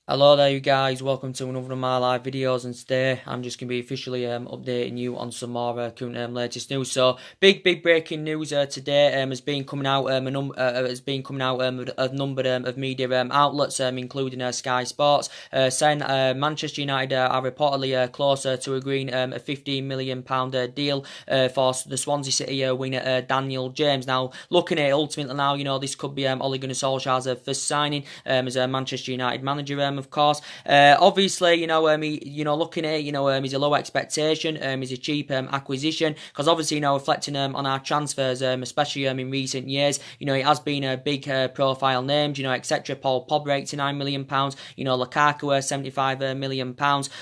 Hello there you guys, welcome to another of my live videos, and today I'm just going to be officially updating you on some more current latest news. So big breaking news today has been coming out a number of media outlets including Sky Sports saying Manchester United are reportedly closer to agreeing a £15 million deal for the Swansea City winger Danil James. Now looking at it ultimately now, this could be Ole Gunnar Solskjaer's first signing as a Manchester United manager. Of course. Obviously, looking at it, he's a low expectation, he's a cheap acquisition, because obviously, reflecting on our transfers, especially in recent years, it has been a big profile names, etc. Paul Pogba, £89 million, Lukaku, £75 million.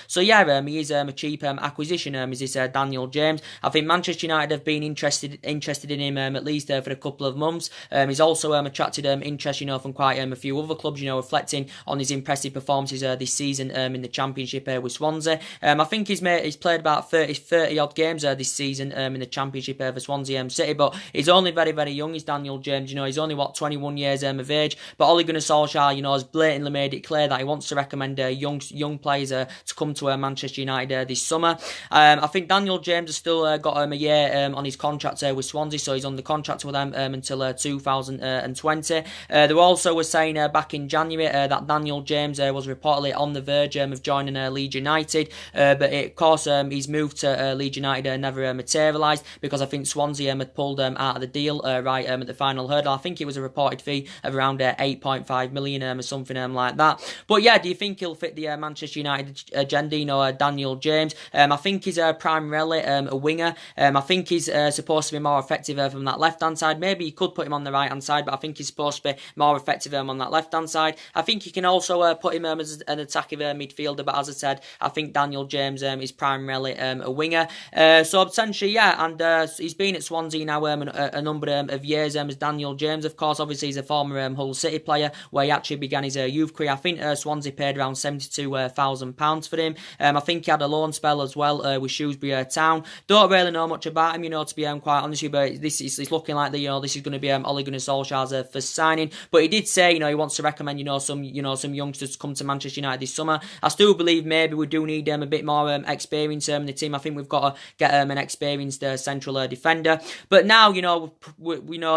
So yeah, he is a cheap acquisition. Is this Daniel James? I think Manchester United have been interested in him at least for a couple of months. He's also attracted interest, from quite a few other clubs, reflecting on his impressive performances this season in the Championship with Swansea. I think he's played about 30 odd games this season in the Championship for Swansea City, but he's only very young. He's Daniel James. He's only 21 years of age. But Ole Gunnar Solskjaer, has blatantly made it clear that he wants to recommend young players to come to Manchester United this summer. I think Daniel James has still got a year on his contract with Swansea, so he's on the contract with them until 2020. They also were saying back in January that Daniel James was reportedly on the verge of joining Leeds United, but of course his move to Leeds United never materialised, because I think Swansea had pulled out of the deal right at the final hurdle. I think it was a reported fee of around 8.5 million or something like that. But yeah, do you think he'll fit the Manchester United agenda? Daniel James, I think he's primarily a winger. I think he's supposed to be more effective from that left hand side. Maybe you could put him on the right hand side, but I think he's supposed to be more effective on that left hand side. I think you can also put him as an attacking midfielder, but as I said, I think Daniel James is primarily a winger. So essentially, yeah, and he's been at Swansea now a number of years as Daniel James. Of course, obviously he's a former Hull City player where he actually began his youth career. I think Swansea paid around £72,000 for him. I think he had a loan spell as well with Shrewsbury Town. Don't really know much about him, to be quite honest with you, but this is looking like this is going to be Ole Gunnar Solskjaer's first signing. But he did say, he wants to recommend, some youngsters to come to Manchester United this summer. I still believe maybe we do need a bit more experience in the team. I think we've got to get an experienced central defender. But now, we know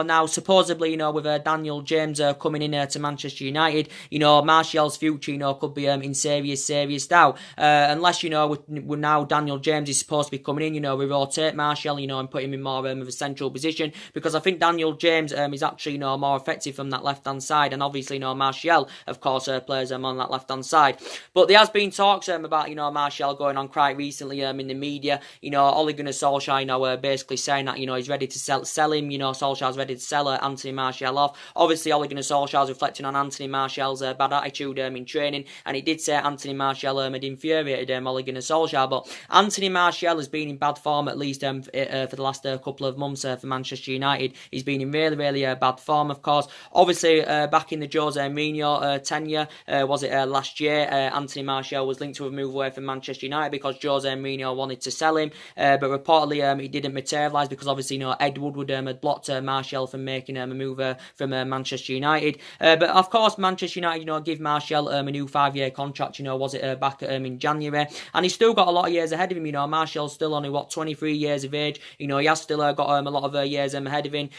now supposedly, with Daniel James coming in to Manchester United, Martial's future, could be in serious doubt. Unless, we now Daniel James is supposed to be coming in, we rotate Martial, and put him in more of a central position, because I think Daniel James is actually, more effective from that left-hand side, and obviously, Martial, of course, plays on that left-hand side. But there has been talks about, Martial going on quite recently in the media, Ole Gunnar Solskjaer, basically saying that, he's ready to sell him, Solskjaer's ready to sell Anthony Martial off. Obviously, Ole Gunnar Solskjaer's reflecting on Anthony Martial's bad attitude in training, and he did say Anthony Martial had infuriated Ole Gunnar Solskjaer, but Anthony Martial has been in bad form at least for the last couple of months for Manchester United. He's been in really bad form, of course. Obviously, back in the Jose Mourinho tenure, was it last year, Anthony Martial was linked to a move away from Manchester United because Jose Mourinho wanted to sell him, but reportedly it didn't materialise, because obviously, Ed Woodward had blocked Martial from making a move from Manchester United. But of course, Manchester United, give Martial a new 5-year contract, was it back in January, and he's still got a lot of years ahead of him. Martial's still only 23 years of age. He has still got a lot of years ahead of him.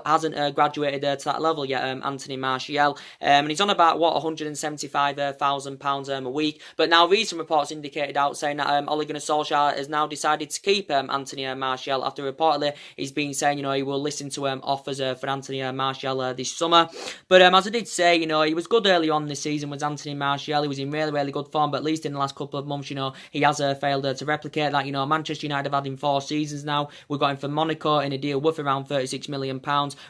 Hasn't graduated to that level yet, Anthony Martial, and he's on about £175,000 a week. But now recent reports indicated out saying that Ole Gunnar Solskjaer has now decided to keep Anthony Martial, after reportedly he's been saying he will listen to offers for Anthony Martial this summer. But as I did say, he was good early on this season with Anthony Martial. He was in really good form, but at least in the last couple of months, he has failed to replicate that. Manchester United have had him 4 seasons now. We got him from Monaco in a deal worth around £36 million,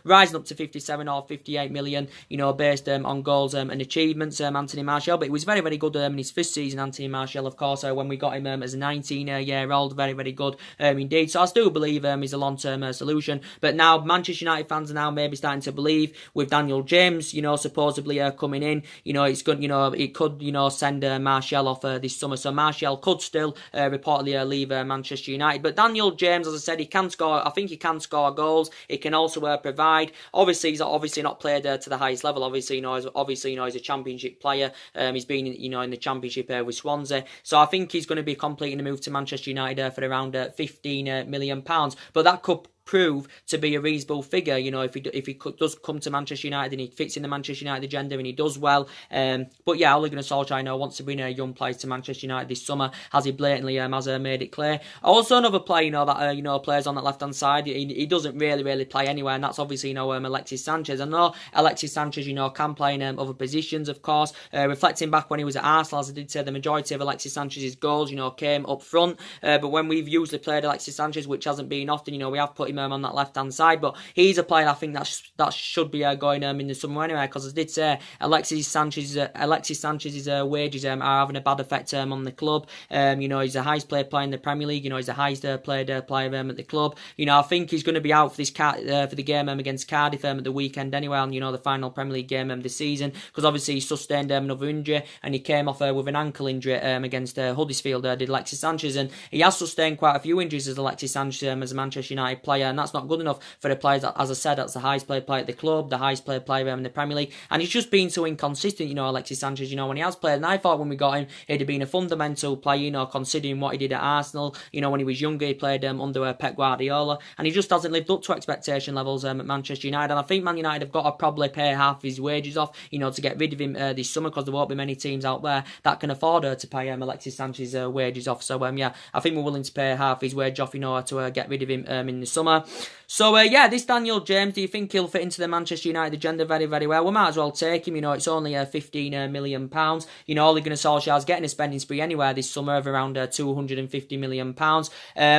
rising up to 57 or 58 million, based on goals and achievements, Anthony Martial. But he was very good in his first season, Anthony Martial, of course, when we got him as a 19-year-old, very good indeed. So I still believe he's a long-term solution. But now Manchester United fans are now maybe starting to believe with Daniel James, supposedly coming in, it's good, it could, send Martial off this summer. So Martial could still reportedly leave Manchester United. But Daniel James, as I said, he can score. I think he can score goals. He can also provide. Obviously, he's obviously not played to the highest level. Obviously, he's a Championship player. manager. He's been, in the Championship with Swansea. So I think he's going to be completing a move to Manchester United for around £15 million. But that could prove to be a reasonable figure, if he does come to Manchester United and he fits in the Manchester United agenda and he does well. But yeah, Ole Gunnar Solskjaer, wants to bring young players to Manchester United this summer, as he blatantly has made it clear. Also, another player, that plays on that left hand side. He doesn't really play anywhere, and that's obviously Alexis Sanchez. I know Alexis Sanchez, can play in other positions, of course. Reflecting back when he was at Arsenal, as I did say, the majority of Alexis Sanchez's goals, came up front. But when we've usually played Alexis Sanchez, which hasn't been often, we have put him on that left hand side, but he's a player I think that should be going in the summer anyway, because as I did say, Alexis Sanchez's wages are having a bad effect on the club. He's the highest paid player in the Premier League. He's the highest paid player at the club. I think he's going to be out for this for the game against Cardiff at the weekend anyway, on the final Premier League game this season, because obviously he sustained another injury and he came off with an ankle injury against Huddersfield. Did Alexis Sanchez, and he has sustained quite a few injuries as Alexis Sanchez as a Manchester United player, and that's not good enough for the players that, as I said, that's the highest paid player at the club, the highest paid player in the Premier League, and he's just been so inconsistent, Alexis Sanchez, when he has played, and I thought when we got him, he'd have been a fundamental player, considering what he did at Arsenal, when he was younger, he played under Pep Guardiola, and he just hasn't lived up to expectation levels at Manchester United, and I think Man United have got to probably pay half his wages off, to get rid of him this summer, because there won't be many teams out there that can afford to pay Alexis Sanchez's wages off, so yeah, I think we're willing to pay half his wage off, to get rid of him in the summer. So yeah, this Danil James, do you think he'll fit into the Manchester United agenda very, very well? We might as well take him, it's only £15 million. Ole Gunnar Solskjaer's getting a spending spree anywhere this summer of around £250 million.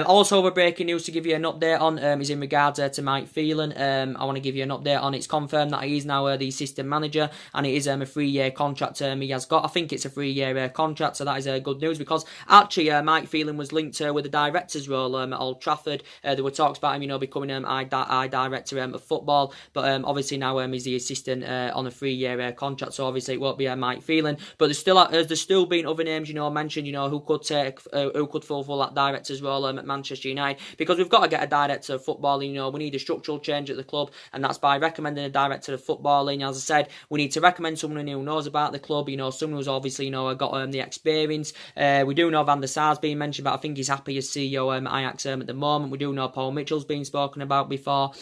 Also, we're breaking news to give you an update on is in regards to Mike Phelan. I want to give you an update on, it's confirmed that he is now the assistant manager, and it is a 3-year contract he has got. I think it's a 3-year contract, so that is good news, because actually Mike Phelan was linked with the director's role at Old Trafford. There were talks about him, becoming eye director of football, but obviously now he's the assistant on a 3-year contract, so obviously it won't be Mike Phelan, but there's still been other names, mentioned, who could fulfill that director's role at Manchester United, because we've got to get a director of footballing, we need a structural change at the club, and that's by recommending a director of footballing. As I said, we need to recommend someone who knows about the club, someone who's obviously, got the experience. We do know Van der Sar's being mentioned, but I think he's happy as CEO at Ajax at the moment. We do know Paul Mitchell's been spoken about before.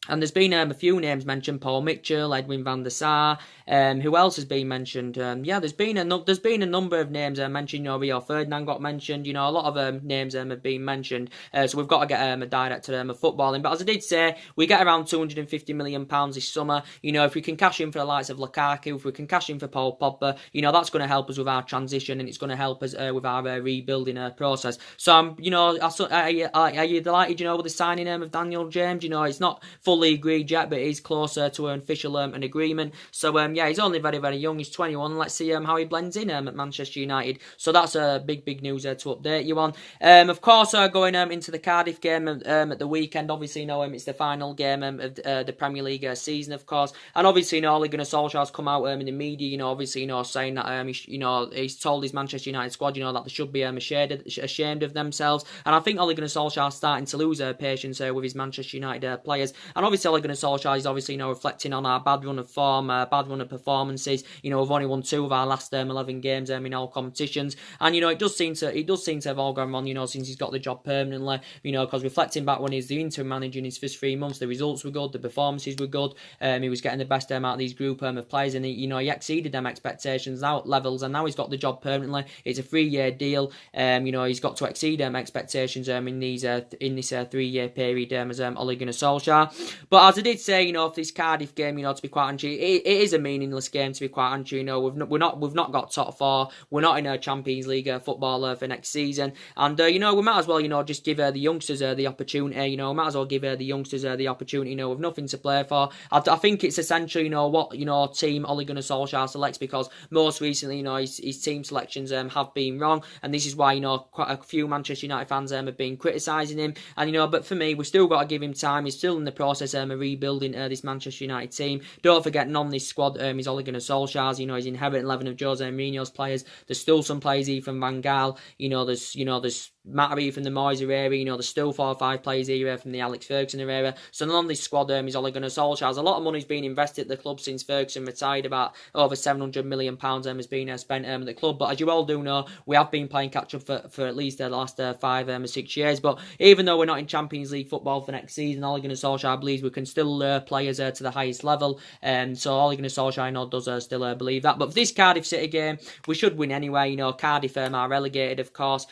And there's been a few names mentioned: Paul Mitchell, Edwin van der Sar. Who else has been mentioned? There's been a number of names mentioned. Rio Ferdinand got mentioned. A lot of names have been mentioned. So we've got to get a director of footballing. But as I did say, we get around £250 million this summer. If we can cash in for the likes of Lukaku, if we can cash in for Paul Pogba, that's going to help us with our transition, and it's going to help us with our rebuilding process. So are you delighted? With the signing of Danil James? It's not fully agreed yet, but he's closer to an official an agreement. So yeah, he's only very, very young. He's 21. Let's see how he blends in at Manchester United. So that's big news to update you on. Of course, going into the Cardiff game at the weekend. Obviously, it's the final game of the Premier League season, of course. And obviously, Ole Gunnar Solskjaer's come out in the media, obviously, saying that he's told his Manchester United squad, that they should be ashamed of themselves. And I think Ole Gunnar Solskjaer's starting to lose patience with his Manchester United players. And obviously, Ole Gunnar Solskjaer is obviously reflecting on our bad run of form, bad run of performances. We've only won 2 of our last 11 games in all competitions, and it does seem to have all gone wrong. Since he's got the job permanently. Because reflecting back when he's the interim manager in his first 3 months, the results were good, the performances were good. He was getting the best out of these group of players, and he exceeded them expectations levels, and now he's got the job permanently. It's a 3-year deal. He's got to exceed expectations in this 3-year period as Ole Gunnar Solskjaer. But as I did say, if this Cardiff game, to be quite honest, it is a meaningless game, to be quite honest. We've not got top 4. We're not in a Champions League football for next season, and we might as well, just give the youngsters the opportunity. We might as well give the youngsters the opportunity. With nothing to play for. I think it's essentially, what team Ole Gunnar Solskjaer selects, because most recently, his team selections have been wrong, and this is why quite a few Manchester United fans have been criticising him. And but for me, we still got to give him time. He's still in the process of rebuilding this Manchester United team. Don't forget, none of this squad is Ole Gunnar Solskjaer's. His inherent 11 of Jose Mourinho's players. There's still some players, even Van Gaal. There's Mattery from the Moyes era, you know, there's still 4 or 5 players here from the Alex Ferguson era. So none of this squad is Ole Gunnar Solskjaer's. A lot of money's been invested at the club since Ferguson retired. About over £700 million has been spent at the club. But as you all do know, we have been playing catch up for at least the last 5 or 6 years. But even though we're not in Champions League football for next season, Ole Gunnar Solskjaer believes we can still lure players to the highest level. So Ole Gunnar Solskjaer, I know, does still believe that. But for this Cardiff City game, we should win anyway. You know, Cardiff are relegated, of course.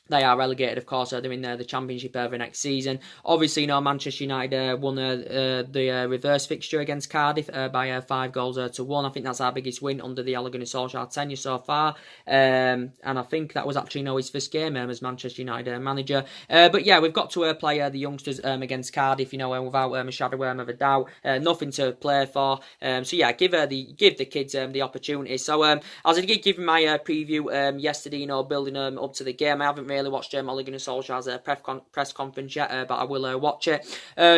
They are relegated, of course. They're in the Championship for next season. Obviously, you know, Manchester United won the reverse fixture against Cardiff by 5 goals to 1. I think that's our biggest win under the Ole Gunnar Solskjaer tenure so far. And I think that was actually, you know, his first game as Manchester United manager. But yeah, we've got to play the youngsters against Cardiff, you know, without a shadow of a doubt. Nothing to play for. So yeah, give the kids the opportunity. So as I did give my preview yesterday, you know, building up to the game, I haven't really watched Ole Gunnar Solskjaer's press conference yet, but I will watch it.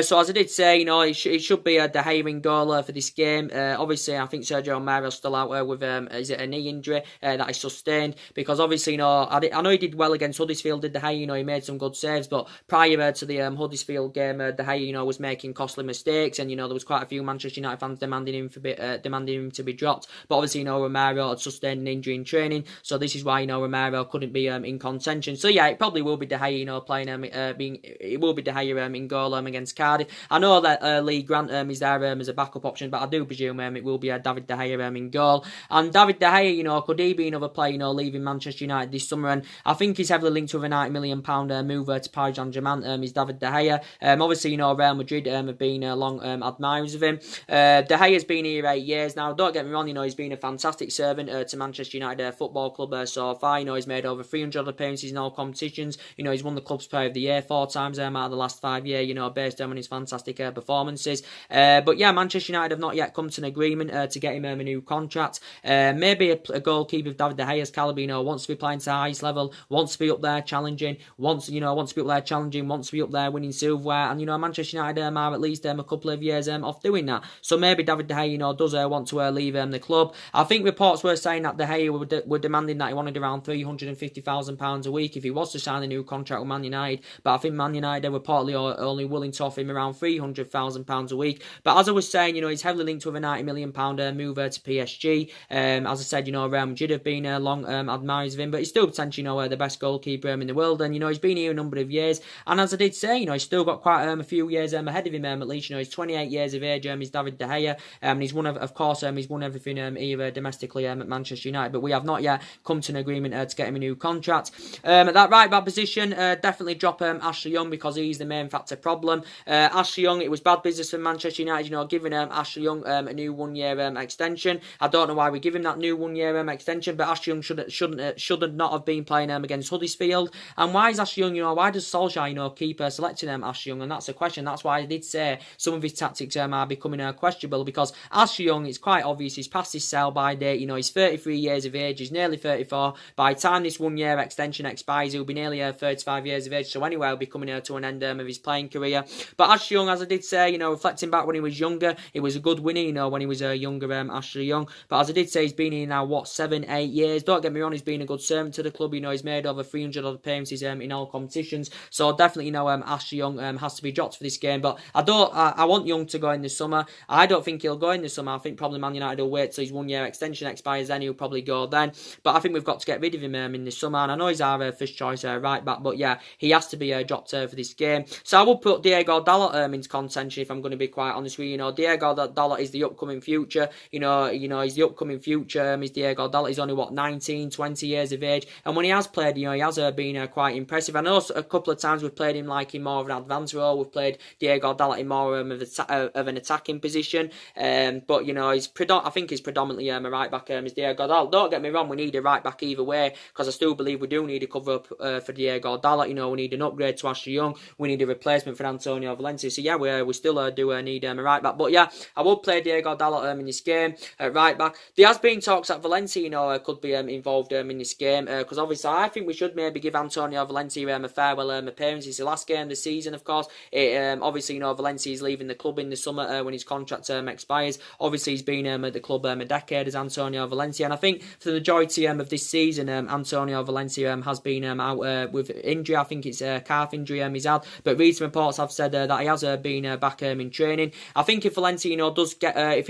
So as I did say, you know, it should be a De Gea in goal for this game. Obviously, I think Sergio Romero's still out with is it a knee injury that he sustained? Because obviously, you know, I know he did well against Huddersfield, did De Gea, you know, he made some good saves, but prior to the Huddersfield game, De Gea, you know, was making costly mistakes, and you know, there was quite a few Manchester United fans demanding him to be dropped. But obviously, you know, Romero had sustained an injury in training, so this is why, you know, Romero couldn't be in contention. So yeah, it probably will be De Gea, you know, playing it will be De Gea in goal against Cardiff. I know that Lee Grant is there as a backup option, but I do presume it will be David De Gea in goal. And David De Gea, you know, could he be another player, you know, leaving Manchester United this summer? And I think he's heavily linked with a £90 million move to Paris Saint-Germain. Is David De Gea? Obviously, you know, Real Madrid have been long admirers of him. De Gea's been here 8 years now. Don't get me wrong, you know, he's been a fantastic servant to Manchester United Football Club so far. You know, he's made over 300 appearances in all competitions. You know, he's won the club's player of the year 4 times out of the last 5 years, you know, based on his fantastic performances. But yeah, Manchester United have not yet come to an agreement to get him a new contract. Maybe a goalkeeper of David De Gea's calibre, you know, wants to be playing to the highest level, wants to be up there challenging, wants to be up there winning silverware, and you know, Manchester United are at least a couple of years off doing that. So maybe David De Gea, you know, does want to leave the club. I think reports were saying that De Gea were demanding that he wanted around £350,000 a week if he was to sign a new contract with Man United, but I think Man United were reportedly only willing to offer him around £300,000 a week. But as I was saying, you know, he's heavily linked with a £90 million move to PSG. As I said, you know, Real Madrid have been long admirers of him, but he's still potentially, you know, the best goalkeeper in the world, and you know, he's been here a number of years, and as I did say, you know, he's still got quite a few years ahead of him at least. You know, he's 28 years of age, he's David De Gea, and he's of course, he's won everything here domestically at Manchester United, but we have not yet come to an agreement to get him a new contract. At that right back position, definitely drop Ashley Young, because he's the main factor problem. Ashley Young, it was bad business for Manchester United, you know, giving Ashley Young a new 1-year extension. I don't know why we give him that new 1-year extension, but Ashley Young should not have been playing against Huddersfield. And why is Ashley Young, you know, why does Solskjaer, you know, keep selecting Ashley Young? And that's a question. That's why I did say some of his tactics are becoming questionable, because Ashley Young, it's quite obvious, he's past his sell-by date. You know, he's 33 years of age, he's nearly 34. By the time this 1-year extension expires, he'll be nearly 35 years of age, so anyway, he'll be coming to an end of his playing career. But Ashley Young, as I did say, you know, reflecting back when he was younger, he was a good winner, you know, when he was younger, Ashley Young. But as I did say, he's been here now, 7-8 years. Don't get me wrong, he's been a good servant to the club. You know, he's made over 300 odd appearances in all competitions. So definitely, you know, Ashley Young has to be dropped for this game. But I want Young to go in this summer. I don't think he'll go in this summer. I think probably Man United will wait till his 1-year extension expires, then he'll probably go then. But I think we've got to get rid of him in this summer. And I know he's our first choice right back, but yeah, he has to be dropped for this game. So I will put Diego Dalot into contention, if I'm going to be quite honest with you. You know, Diego Dalot is the upcoming future. You know, he's the upcoming future. He's Diego Dalot. He's only 19, 20 years of age, and when he has played, you know, he has been quite impressive. I know a couple of times we've played him like in more of an advanced role. We've played Diego Dalot in more of an attacking position, but you know, I think he's predominantly a right back. Is Diego Dalot. Don't get me wrong, we need a right back either way, because I still believe we do need a cover up for Diego Dalot. You know, we need an upgrade to Ashley Young. We need a replacement for Antonio Valencia. So yeah, we still do need a right back. But yeah, I will play Diego Dalot in this game at right back. There has been talks that Valencia, you know, could be involved in this game, because obviously I think we should maybe give Antonio Valencia a farewell appearance. It's the last game of the season, of course. Obviously, you know, Valencia is leaving the club in the summer when his contract expires. Obviously, he's been at the club a decade as Antonio Valencia, and I think for the majority of this season, Antonio Valencia has been out with injury. I think it's a calf injury he's had, but recent reports have said that he has been back in training. I think if Valencia does get if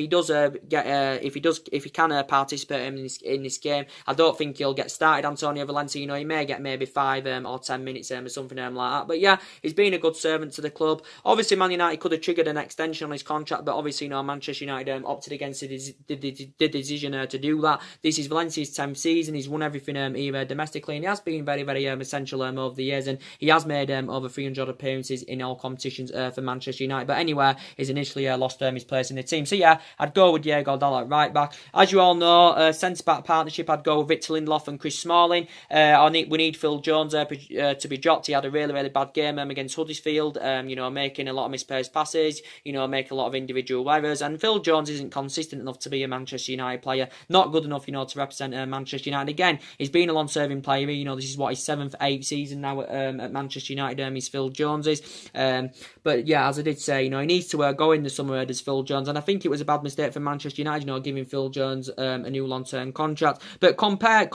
he can participate in this game, I don't think he'll get started. Antonio Valencia, he may get maybe 5 or 10 minutes or something like that. But yeah, he's been a good servant to the club. Obviously, Man United could have triggered an extension on his contract, but obviously, Manchester United opted against the decision to do that. This is Valencia's 10th season. He's won everything here domestically, and he has been very, very essential over the years, and he has made over 300 appearances in all competitions for Manchester United. But anyway, he's initially lost his place in the team. So yeah, I'd go with Diego Dalot at right back. As you all know, centre-back partnership, I'd go with Victor Lindelof and Chris Smalling. We need Phil Jones to be dropped. He had a really, really bad game against Huddersfield, making a lot of misplaced passes, making a lot of individual errors, and Phil Jones isn't consistent enough to be a Manchester United player, not good enough, to represent Manchester United. Again, he's been a long-serving player, this is what his 7th, 8th season now at Manchester United, is Phil Jones's, but yeah, as I did say, he needs to go in the summer as Phil Jones, and I think it was a bad mistake for Manchester United, giving Phil Jones a new long-term contract, but comparing,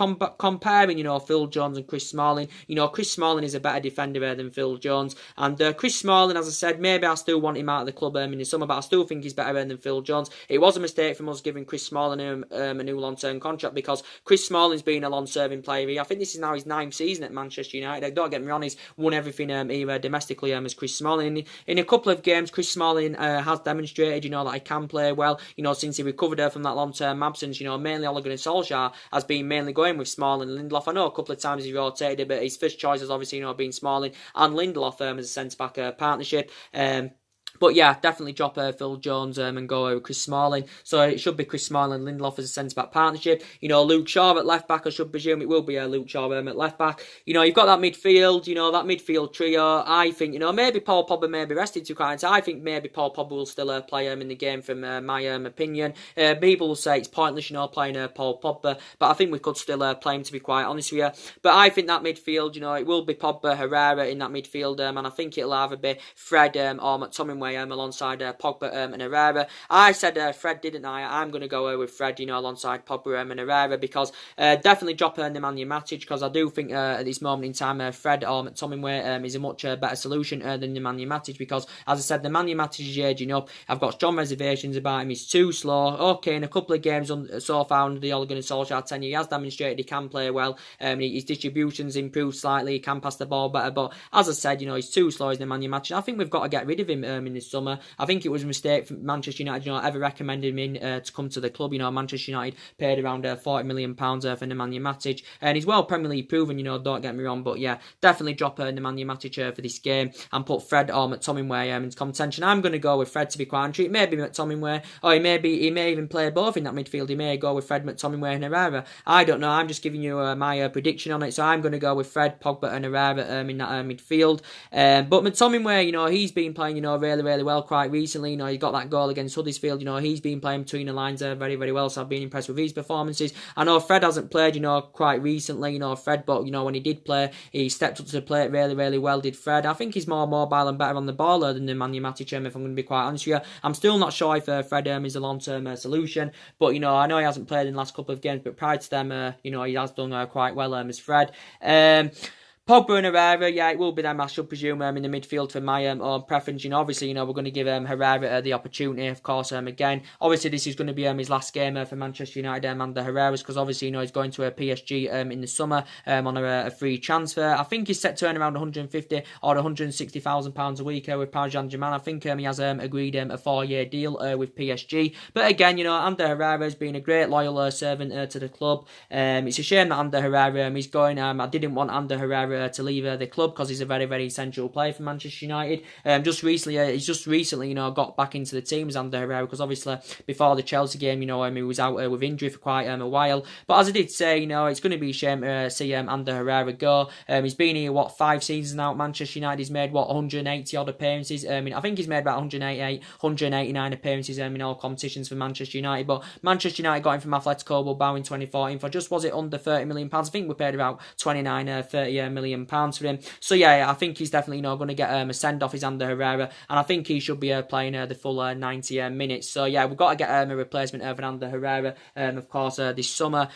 Phil Jones and Chris Smalling, Chris Smalling is a better defender than Phil Jones, and Chris Smalling, as I said, maybe I still want him out of the club in the summer, but I still think he's better than Phil Jones. It was a mistake from us giving Chris Smalling a new long-term contract, because Chris Smalling's been a long-serving player. I think this is now his 9th season at Manchester United. Don't get me wrong, he's won everything here domestically as Chris Smalling. In a couple of games, Chris Smalling has demonstrated, that he can play well, since he recovered from that long-term absence. Mainly Ole Gunnar Solskjaer has been mainly going with Smalling and Lindelof. I know a couple of times he rotated, but his first choice has obviously, been Smalling and Lindelof as a centre-back partnership. But yeah, definitely drop Phil Jones and go with Chris Smalling. So it should be Chris Smalling and Lindelof as a centre-back partnership. Luke Shaw at left-back, I should presume it will be Luke Shaw at left-back. You've got that midfield, that midfield trio. I think, maybe Paul Pogba may be rested to quite. I think maybe Paul Pogba will still play in the game from my opinion. People will say it's pointless, playing Paul Pogba. But I think we could still play him, to be quite honest with you. But I think that midfield, it will be Pogba, Herrera in that midfield. And I think it'll either be Fred or McTominay alongside Pogba and Herrera. I said Fred, didn't I? I'm going to go with Fred, alongside Pogba and Herrera, because definitely drop Nemanja Matic, because I do think at this moment in time Fred or McTominay is a much better solution than Nemanja Matic, because as I said, Nemanja Matic is aging up. I've got strong reservations about him. He's too slow. Okay, in a couple of games so far under the Ole Gunnar Solskjaer tenure, he has demonstrated he can play well. His distribution's improved slightly. He can pass the ball better, but as I said, he's too slow as Nemanja Matic. I think we've got to get rid of him in this summer. I think it was a mistake for Manchester United, ever recommending him to come to the club. Manchester United paid around £40 million for Nemanja Matic, and he's well Premier League proven, don't get me wrong, but yeah, definitely drop Nemanja Matic for this game and put Fred or McTominay into contention. I'm going to go with Fred, to be quite honest. Maybe McTominay, or he may even play both in that midfield. He may go with Fred, McTominay and Herrera. I don't know, I'm just giving you my prediction on it, so I'm going to go with Fred, Pogba and Herrera in that midfield. But McTominay, he's been playing, really, really well quite recently. He got that goal against Huddersfield. He's been playing between the lines very, very well, so I've been impressed with his performances. I know Fred hasn't played, quite recently, Fred, but, when he did play, he stepped up to the plate really, really well, did Fred. I think he's more mobile and better on the ball than Nemanja Matic, if I'm going to be quite honest with you. I'm still not sure if Fred is a long-term solution, but, I know he hasn't played in the last couple of games, but prior to them, he has done quite well as Fred. Pogba and Herrera, yeah, it will be them, I should presume, in the midfield for my own preference. Obviously, we're going to give Herrera the opportunity, of course, again. Obviously, this is going to be his last game for Manchester United under Herrera's, because obviously, he's going to a PSG in the summer on a free transfer. I think he's set to earn around 150 or 160,000 pounds a week with Paris Saint-Germain. I think he has agreed a 4-year deal with PSG. But again, Ander Herrera has been a great loyal servant to the club. It's a shame that Ander Herrera is going. I didn't want Ander Herrera to leave the club, because he's a very, very essential player for Manchester United. He's just recently, got back into the teams under Herrera, because obviously before the Chelsea game, he was out with injury for quite a while. But as I did say, it's going to be a shame to see Ander Herrera go. He's been here 5 seasons now at Manchester United. He's made 180 odd appearances. I think he's made about 189 appearances in all competitions for Manchester United. But Manchester United got him from Atletico Bilbao in 2014 for just, was it under £30 million? I think we paid about 30 million pounds for him. So yeah, I think he's definitely going to get a send off his Ander Herrera, and I think he should be playing the full 90 minutes. So yeah, we've got to get a replacement for Ander Herrera, of course, this summer.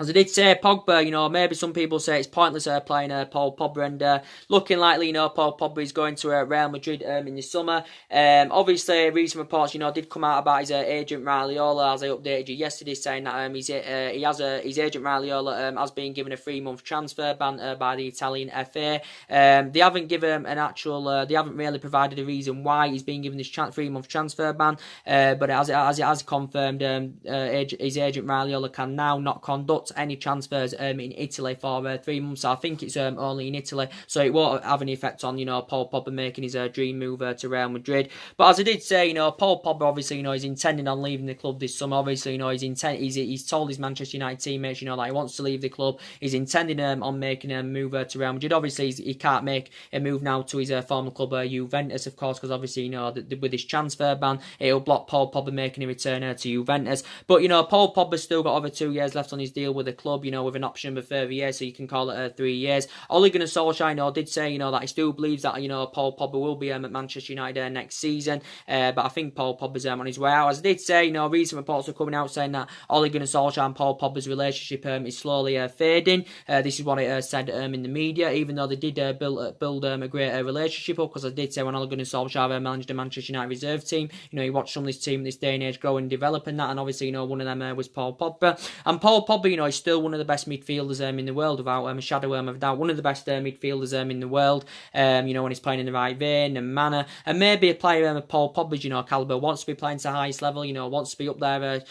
As I did say, Pogba, maybe some people say it's pointless playing Paul Pogba, and looking likely, Paul Pogba is going to Real Madrid in the summer. Obviously, recent reports, did come out about his agent Raiola, as I updated you yesterday, saying that his agent Raiola has been given a 3-month transfer ban by the Italian FA. They haven't given they haven't really provided a reason why he's been given this 3-month transfer ban, but as it has confirmed, his agent Raiola can now not conduct any transfers in Italy for 3 months. So I think it's only in Italy, so it won't have any effect on Paul Pogba making his dream move to Real Madrid. But as I did say, Paul Pogba obviously is intending on leaving the club this summer. Obviously, he's told his Manchester United teammates that he wants to leave the club. He's intending on making a move to Real Madrid. Obviously, he can't make a move now to his former club Juventus, of course, because obviously with this transfer ban, it'll block Paul Pogba making a return to Juventus. But Paul Pogba's still got over 2 years left on his deal with the club, with an option of a further year, so you can call it 3 years. Ole Gunnar Solskjaer, did say, that he still believes that, Paul Pogba will be at Manchester United next season, but I think Paul Pogba's on his way out. As I did say, recent reports are coming out saying that Ole Gunnar Solskjaer and Paul Pogba's relationship is slowly fading. This is what it said in the media, even though they did build a great relationship up, because I did say when Ole Gunnar Solskjaer managed the Manchester United reserve team, he watched some of this team this day and age grow and develop and that, and obviously, one of them was Paul Pogba. And Paul Pogba, is still one of the best midfielders in the world, without a shadow of a doubt. One of the best midfielders in the world, when he's playing in the right vein and manner. And maybe a player of Paul Pogba's, calibre wants to be playing to the highest level, wants to be up there,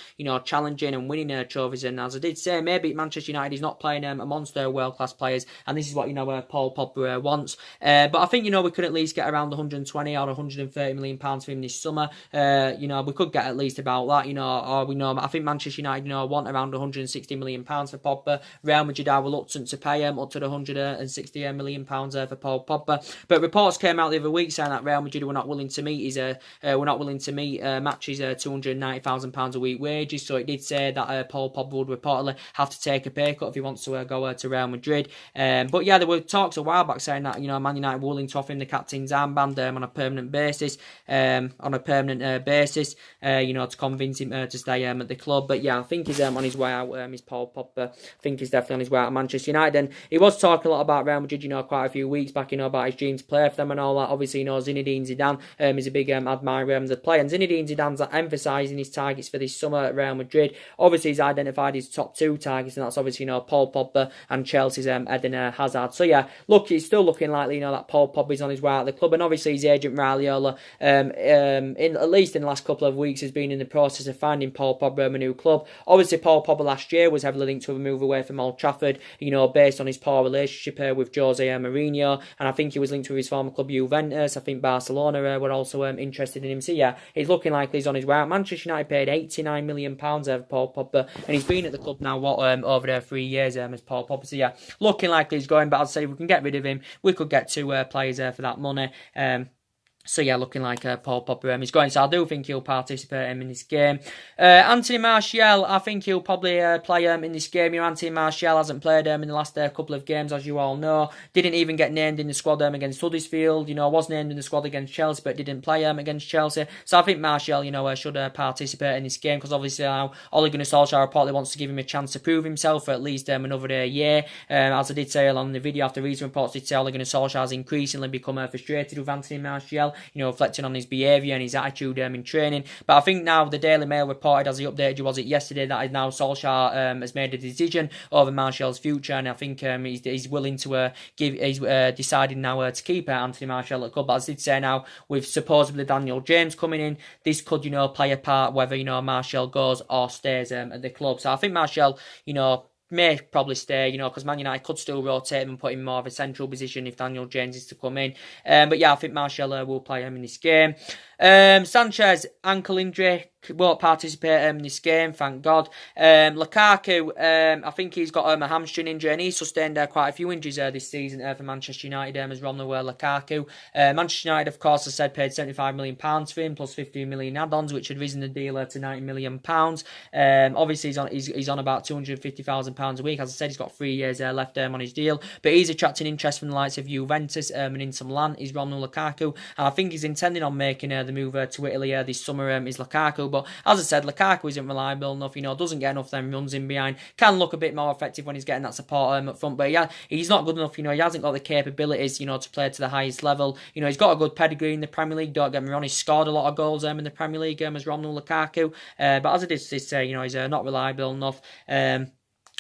challenging and winning trophies. And as I did say, maybe Manchester United is not playing a monster world-class players, and this is what, Paul Pogba wants. But I think, we could at least get around 120 or 130 million pounds for him this summer. We could get at least about that, or I think Manchester United, want around 160 million pounds for Pogba. Real Madrid are reluctant to pay him up to the 160 million pounds for Paul Pogba. But reports came out the other week saying that Real Madrid were not willing to meet match his £290,000 a week wages. So it did say that Paul Pogba would reportedly have to take a pay cut if he wants to go to Real Madrid. But yeah, there were talks a while back saying that Man United were willing to offer him the captain's armband on a permanent basis, to convince him to stay at the club. But yeah, I think he's on his way out. Is Paul Pogba? I think he's definitely on his way out of Manchester United. And he was talking a lot about Real Madrid, quite a few weeks back, about his dream to play for them and all that. Obviously, Zinedine Zidane is a big admirer of the player, and Zinedine Zidane's emphasising his targets for this summer at Real Madrid. Obviously, he's identified his top 2 targets, and that's obviously Paul Pogba and Chelsea's Eden Hazard. So yeah, look, it's still looking likely that Paul Pogba's on his way out of the club, and obviously his agent Raiola, at least in the last couple of weeks, has been in the process of finding Paul Pogba a new club. Obviously, Paul Pogba last year was heavily linked to a move away from Old Trafford, based on his poor relationship with Jose Mourinho, and I think he was linked with his former club Juventus. I think Barcelona were also interested in him. So yeah, he's looking like he's on his way out. Manchester United paid £89 million for Paul Pogba, and he's been at the club now over there 3 years as Paul Pogba. So yeah, looking like he's going. But I'd say if we can get rid of him, we could get 2 players for that money. So yeah, looking like Paul Pogba is going. So I do think he'll participate in this game. Anthony Martial, I think he'll probably play in this game. Anthony Martial hasn't played in the last couple of games, as you all know. Didn't even get named in the squad against Huddersfield. Was named in the squad against Chelsea, but didn't play against Chelsea. So I think Martial, should participate in this game, because obviously now Ole Gunnar Solskjaer reportedly wants to give him a chance to prove himself for at least another year. As I did say along the video, after recent reports did say Ole Gunnar Solskjaer has increasingly become frustrated with Anthony Martial. Reflecting on his behaviour and his attitude in training. But I think now the Daily Mail reported, as he updated you, was it yesterday, that now Solskjaer has made a decision over Martial's future, and I think he's willing to he's decided now to keep Anthony Martial at the club. But as I did say now, with supposedly Danil James coming in, this could play a part whether Martial goes or stays at the club. So I think Martial may probably stay, because Man United could still rotate him and put him in more of a central position if Daniel James is to come in. But yeah, I think Martial will play him in this game. Sanchez, ankle injury, won't participate in this game, thank God. Lukaku, I think he's got a hamstring injury, and he's sustained quite a few injuries this season for Manchester United as Romelu Lukaku. Manchester United, of course, as I said, paid £75 million for him, plus 15 million add-ons, which had risen the deal to £90 million. Obviously, he's on about £250,000 a week. As I said, he's got 3 years left on his deal, but he's attracting interest from the likes of Juventus and Inter Milan. He's Romelu Lukaku, and I think he's intending on making the move to Italy this summer. Is Lukaku, But as I said, Lukaku isn't reliable enough, doesn't get enough them runs in behind, can look a bit more effective when he's getting that support up front, but he's not good enough, he hasn't got the capabilities, to play to the highest level. He's got a good pedigree in the Premier League, don't get me wrong, he's scored a lot of goals in the Premier League as Romelu Lukaku, but as I did say, he's not reliable enough.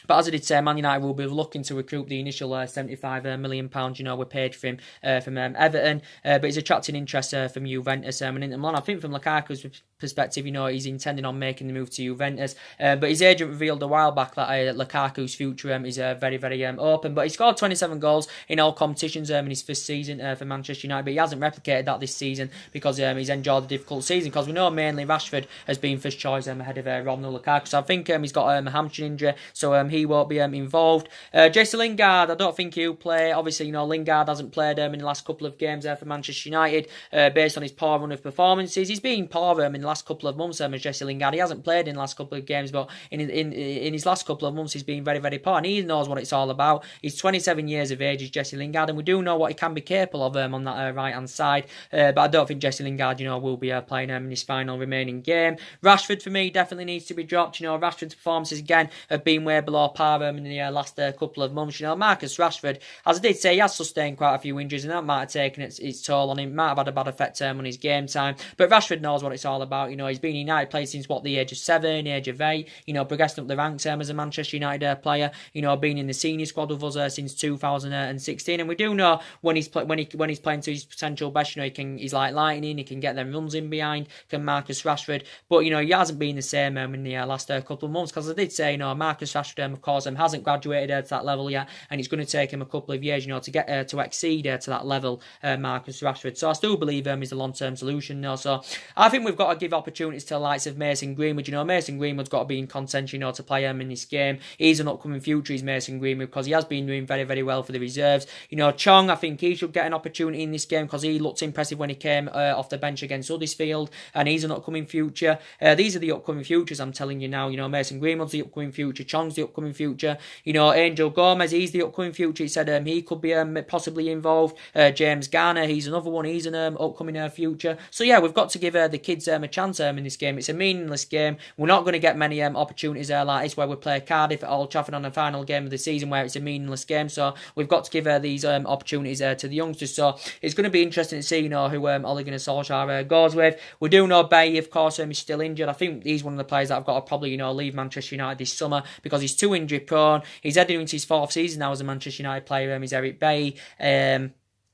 But as I did say, Man United will be looking to recoup the initial £75 million we paid for him from Everton, but he's attracting interest from Juventus and Inter Milan. I think from Lukaku's perspective, he's intending on making the move to Juventus, but his agent revealed a while back that Lukaku's future is very, very open. But he scored 27 goals in all competitions in his first season for Manchester United, but he hasn't replicated that this season because he's enjoyed a difficult season, because we know mainly Rashford has been first choice ahead of Romelu Lukaku. So I think he's got a hamstring injury, so he won't be involved. Jesse Lingard, I don't think he'll play. Obviously, Lingard hasn't played in the last couple of games for Manchester United based on his poor run of performances. He's been poor in the last couple of months as Jesse Lingard. He hasn't played in the last couple of games, but in his last couple of months he's been very, very poor, and he knows what it's all about. He's 27 years of age, he's Jesse Lingard, and we do know what he can be capable of on that right hand side, but I don't think Jesse Lingard will be playing in his final remaining game. Rashford for me definitely needs to be dropped. Rashford's performances again have been way below par in the last couple of months. Marcus Rashford, as I did say, he has sustained quite a few injuries, and that might have taken its toll on him, might have had a bad effect on his game time, but Rashford knows what it's all about. He's been United player since the age of 7, age of 8, progressing up the ranks as a Manchester United player, been in the senior squad with us since 2016, and we do know when he's playing to his potential best, he's like lightning, he can get them runs in behind, can Marcus Rashford, but he hasn't been the same in the last couple of months, because I did say, Marcus Rashford, of course, hasn't graduated to that level yet, and it's going to take him a couple of years, to get to exceed to that level, Marcus Rashford. So I still believe he's a long-term solution now. So I think we've got to give opportunities to the likes of Mason Greenwood. Mason Greenwood's got to be in contention, to play him in this game. He's an upcoming future, he's Mason Greenwood, because he has been doing very, very well for the reserves. Chong, I think he should get an opportunity in this game, because he looked impressive when he came off the bench against Huddersfield, and he's an upcoming future. These are the upcoming futures, I'm telling you now. Mason Greenwood's the upcoming future, Chong's the upcoming future. Angel Gomez, he's the upcoming future. He said he could be possibly involved. James Garner, he's another one. He's an upcoming future. So yeah, we've got to give the kids a chance in this game. It's a meaningless game. We're not going to get many opportunities like this where we play Cardiff at Old Trafford on the final game of the season where it's a meaningless game. So we've got to give these opportunities to the youngsters. So it's going to be interesting to see who Ole Gunnar Solskjaer goes with. We do know Bailly, of course, is still injured. I think he's one of the players that have got to probably leave Manchester United this summer because he's too injury prone. He's heading into his 4th season now as a Manchester United player. He's Eric Bailly.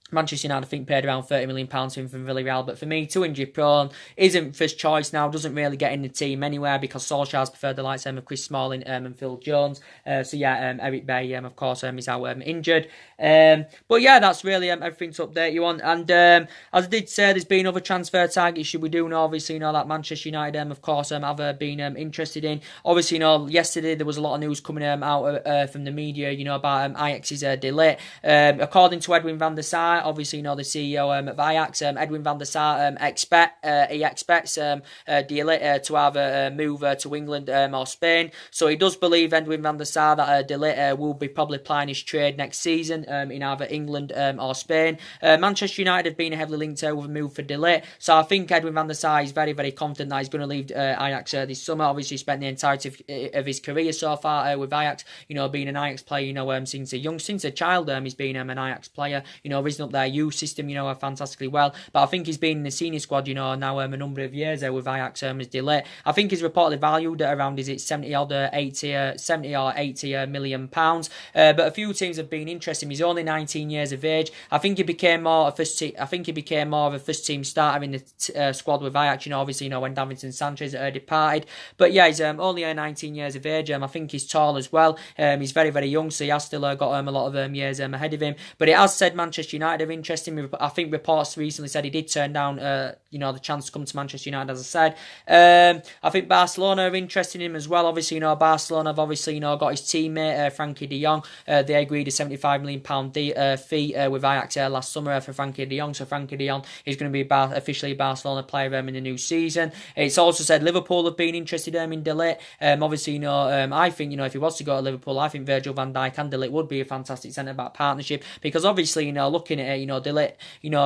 Manchester United, I think, paid around £30 million for him from Villarreal, but for me, too injury prone, isn't first choice now, doesn't really get in the team anywhere because Solskjaer's preferred the likes of Chris Smalling and Phil Jones. Eric Bailly, of course, is out injured. But yeah, that's really everything to update you on. And as I did say, there's been other transfer targets. We do know, obviously, that Manchester United, of course, have been interested in. Obviously, yesterday there was a lot of news coming out from the media, about Ajax's delay. According to Edwin van der Sar, obviously, the CEO of Ajax, Edwin van der Sar, expects De Ligt to either move to England or Spain. So he does believe, Edwin van der Sar, that De Ligt will be probably playing his trade next season in either England or Spain. Manchester United have been heavily linked with a move for De Ligt. So I think Edwin van der Sar is very, very confident that he's going to leave Ajax this summer. Obviously, he spent the entirety of his career so far with Ajax, being an Ajax player, since a child, he's been an Ajax player, risen up their youth system, fantastically well. But I think he's been in the senior squad, now a number of years with Ajax as De Ligt. I think he's reportedly valued at around 70 or 80 million pounds. But a few teams have been interested. He's only 19 years of age. I think he became more of a first team starter in the squad with Ajax. Obviously, when Davinson Sanchez departed. But yeah, he's only 19 years of age. I think he's tall as well. He's very, very young, so he has still got a lot of years ahead of him. But it has said Manchester United are interested in him. I think reports recently said he did turn down the chance to come to Manchester United, as I said. I think Barcelona are interested in him as well. Obviously, Barcelona have obviously got his teammate Frankie de Jong. They agreed a £75 million fee with Ajax last summer for Frankie de Jong. So Frankie de Jong is going to be officially a Barcelona player in the new season. It's also said Liverpool have been interested in De Ligt. Obviously, I think if he was to go to Liverpool, I think Virgil van Dijk and De Ligt would be a fantastic centre back partnership because obviously, looking at De Ligt,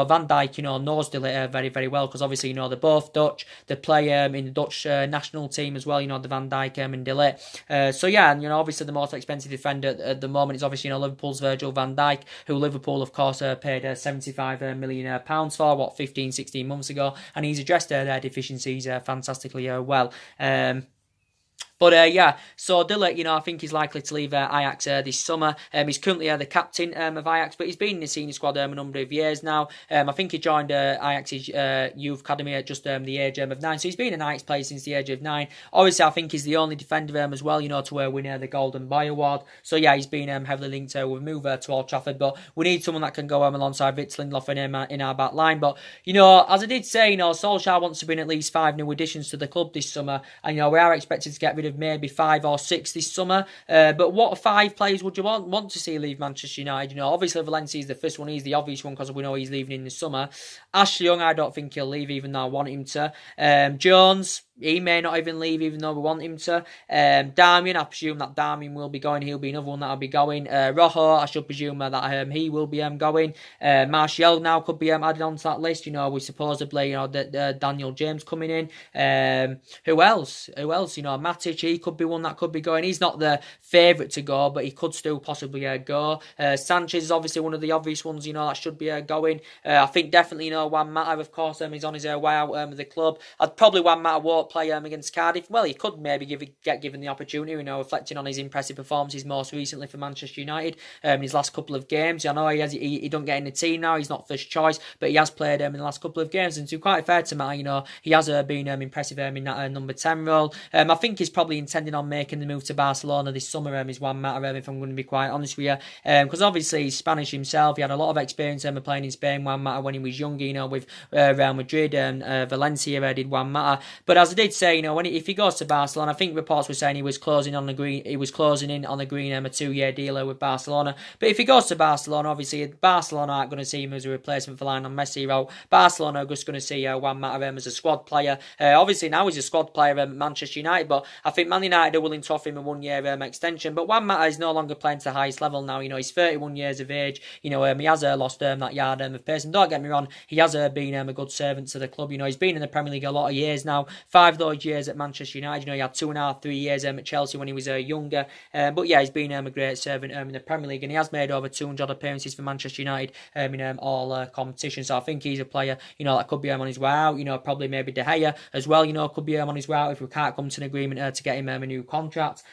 Van Dijk, knows De Ligt very, very well, because obviously, they're both Dutch. They play in the Dutch national team as well, the Van Dijk and De Ligt. So yeah, and obviously the most expensive defender at the moment is obviously Liverpool's Virgil van Dijk, who Liverpool of course paid £75 million for 15, 16 months ago, and he's addressed their deficiencies fantastically well. But yeah, so De Ligt, I think he's likely to leave Ajax this summer. He's currently the captain of Ajax, but he's been in the senior squad a number of years now. I think he joined Ajax's youth academy at just the age of 9. So he's been an Ajax player since the age of 9. Obviously, I think he's the only defender as well, to win the Golden Boy Award. So yeah, he's been heavily linked with move to Old Trafford. But we need someone that can go alongside Victor Lindelof in our back line. But, as I did say, Solskjaer wants to bring at least 5 new additions to the club this summer. And, we are expected to get rid of maybe 5 or 6 this summer. But what 5 players would you want to see leave Manchester United? Obviously Valencia is the first one. He's the obvious one because we know he's leaving in the summer. Ashley Young, I don't think he'll leave, even though I want him to. Jones, he may not even leave, even though we want him to. Darmian, I presume that Darmian will be going. He'll be another one that'll be going. Rojo, I should presume that he will be going. Martial now could be added onto that list. We supposedly, Danil James coming in. Who else? Matic, he could be one that could be going. He's not the favourite to go, but he could still possibly go. Sanchez is obviously one of the obvious ones, that should be going. I think definitely, Juan Mata, of course, is on his way out of the club. I'd probably Juan Mata won't play against Cardiff. Well, he could maybe get given the opportunity, reflecting on his impressive performances most recently for Manchester United in his last couple of games. I know he don't get in the team now, he's not first choice, but he has played in the last couple of games, and to be quite fair to Mata, he has been impressive in that number 10 role. I think he's probably intending on making the move to Barcelona this summer, is Juan Mata, if I'm going to be quite honest with you, because obviously he's Spanish himself. He had a lot of experience playing in Spain, Juan Mata, when he was younger, with Real Madrid and Valencia, did Juan Mata. But as I did say, if he goes to Barcelona, I think reports were saying he was closing in on agreeing a 2-year deal with Barcelona. But if he goes to Barcelona, obviously Barcelona aren't going to see him as a replacement for Lionel Messi. Barcelona are just going to see Juan Mata as a squad player. Obviously now he's a squad player at Manchester United, but I think Man United are willing to offer him a 1-year extension. But Juan Mata is no longer playing to the highest level now. He's 31 years of age. He has lost that yard of pace. And don't get me wrong, he has been a good servant to the club. He's been in the Premier League a lot of years now. 5 of those years at Manchester United. He had 2.5, 3 years at Chelsea when he was younger. But yeah, he's been a great servant in the Premier League, and he has made over 200 appearances for Manchester United in all competitions. So I think he's a player, that could be on his way out. Probably maybe De Gea as well, could be on his way out if we can't come to an agreement to get him a new contract.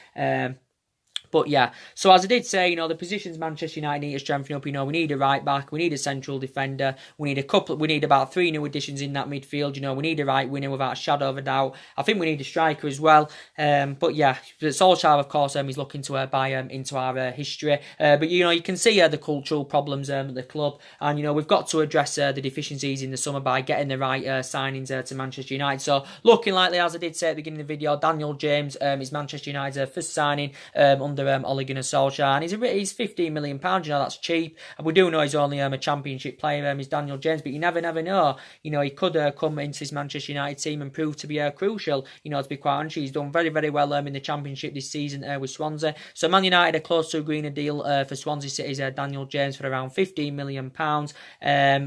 But yeah, so as I did say, the positions Manchester United need to strengthen up. We need a right back, we need a central defender, we need about 3 new additions in that midfield. We need a right winger without a shadow of a doubt. I think we need a striker as well. But yeah, Solskjaer, of course, is looking to buy into our history. But you can see the cultural problems at the club, and we've got to address the deficiencies in the summer by getting the right signings to Manchester United. So looking likely, as I did say at the beginning of the video, Daniel James is Manchester United's first signing under Ole Gunnar Solskjaer, and he's £15 million. That's cheap. And we do know he's only a championship player. Is Daniel James, but you never know. He could come into his Manchester United team and prove to be crucial. To be quite honest, he's done very, very well in the championship this season with Swansea. So Man United are close to agreeing a deal for Swansea City's Daniel James for around £15 million.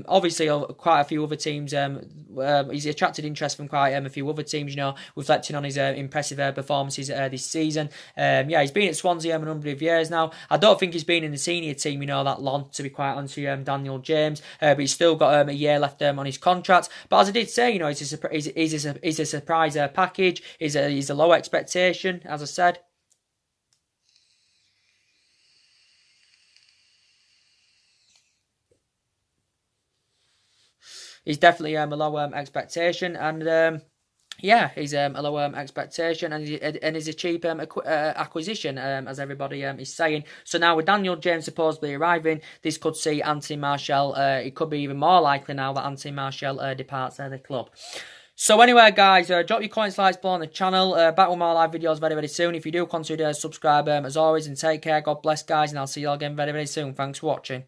Obviously, quite a few other teams. He's attracted interest from quite a few other teams. Reflecting on his impressive performances this season. He's been at Swansea a number of years now. I don't think he's been in the senior team, that long, to be quite honest with you, Daniel James. But he's still got a year left on his contract. But as I did say, he's a surprise package. He's a low expectation, as I said. He's definitely a low expectation, and yeah, he's a low expectation, and he's a cheap acquisition, as everybody is saying. So now with Daniel James supposedly arriving, this could see Anthony Martial. It could be even more likely now that Anthony Martial departs the club. So anyway, guys, drop your comments, likes below on the channel. Back with more live videos very, very soon. If you do, consider subscribe as always, and take care. God bless, guys, and I'll see you all again very, very soon. Thanks for watching.